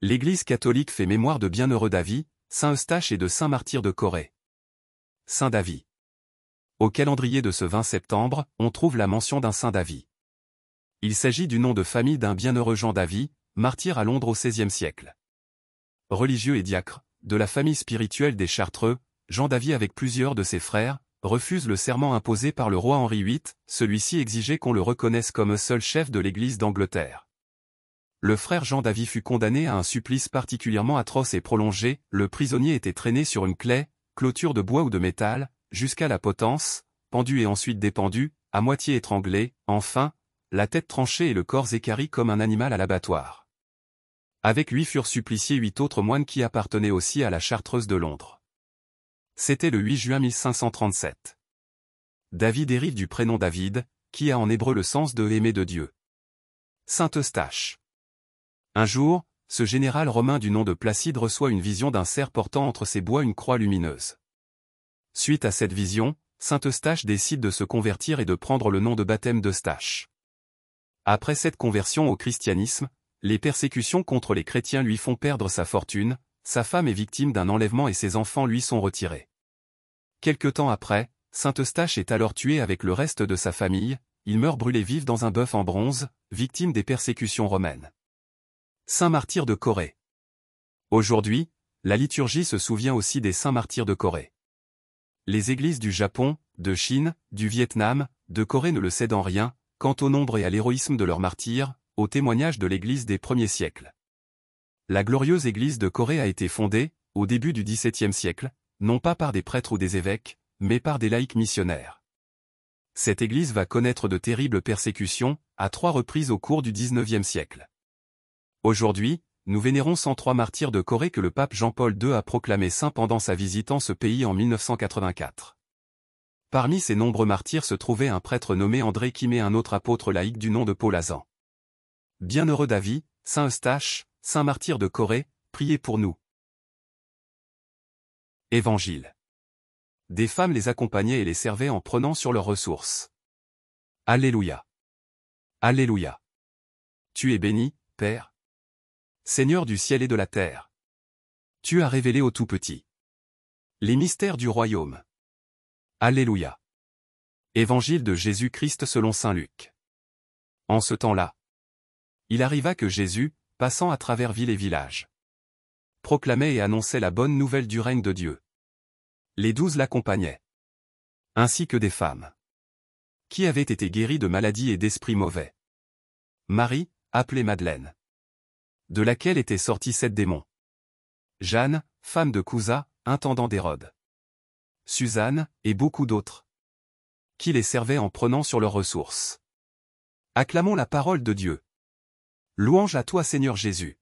L'Église catholique fait mémoire de bienheureux Davy, saint Eustache et de saint Martyr de Corée. Saint Davy. Au calendrier de ce 20 septembre, on trouve la mention d'un saint Davy. Il s'agit du nom de famille d'un bienheureux Jean Davy, martyr à Londres au XVIe siècle. Religieux et diacre, de la famille spirituelle des Chartreux, Jean Davy avec plusieurs de ses frères, refuse le serment imposé par le roi Henri VIII, celui-ci exigeait qu'on le reconnaisse comme seul chef de l'Église d'Angleterre. Le frère Jean Davy fut condamné à un supplice particulièrement atroce et prolongé, le prisonnier était traîné sur une claie, clôture de bois ou de métal, jusqu'à la potence, pendu et ensuite dépendu, à moitié étranglé, enfin, la tête tranchée et le corps équarri comme un animal à l'abattoir. Avec lui furent suppliciés 8 autres moines qui appartenaient aussi à la Chartreuse de Londres. C'était le 8 juin 1537. Davy dérive du prénom David, qui a en hébreu le sens de aimé de Dieu. Saint Eustache. Un jour, ce général romain du nom de Placide reçoit une vision d'un cerf portant entre ses bois une croix lumineuse. Suite à cette vision, saint Eustache décide de se convertir et de prendre le nom de baptême d'Eustache. Après cette conversion au christianisme, les persécutions contre les chrétiens lui font perdre sa fortune, sa femme est victime d'un enlèvement et ses enfants lui sont retirés. Quelque temps après, saint Eustache est alors tué avec le reste de sa famille, il meurt brûlé vif dans un bœuf en bronze, victime des persécutions romaines. Saint Martyr de Corée. Aujourd'hui, la liturgie se souvient aussi des saints martyrs de Corée. Les églises du Japon, de Chine, du Vietnam, de Corée ne le cèdent en rien, quant au nombre et à l'héroïsme de leurs martyrs, au témoignage de l'Église des premiers siècles. La glorieuse Église de Corée a été fondée, au début du XVIIe siècle, non pas par des prêtres ou des évêques, mais par des laïcs missionnaires. Cette Église va connaître de terribles persécutions, à 3 reprises au cours du XIXe siècle. Aujourd'hui, nous vénérons 103 martyrs de Corée que le pape Jean-Paul II a proclamés saints pendant sa visite en ce pays en 1984. Parmi ces nombreux martyrs se trouvait un prêtre nommé André Kim et un autre apôtre laïque du nom de Paul Azan. Bienheureux Davy, saint Eustache, saint martyr de Corée, priez pour nous. Évangile. Des femmes les accompagnaient et les servaient en prenant sur leurs ressources. Alléluia. Alléluia. Tu es béni, Père, Seigneur du ciel et de la terre. Tu as révélé au tout-petit les mystères du royaume. Alléluia. Évangile de Jésus-Christ selon saint Luc. En ce temps-là, il arriva que Jésus, passant à travers villes et villages, proclamait et annonçait la bonne nouvelle du règne de Dieu. Les 12 l'accompagnaient, ainsi que des femmes qui avaient été guéries de maladies et d'esprits mauvais. Marie, appelée Madeleine, de laquelle étaient sortis 7 démons. Jeanne, femme de Cousa, intendant d'Hérode. Suzanne, et beaucoup d'autres, qui les servaient en prenant sur leurs ressources. Acclamons la parole de Dieu. Louange à toi Seigneur Jésus.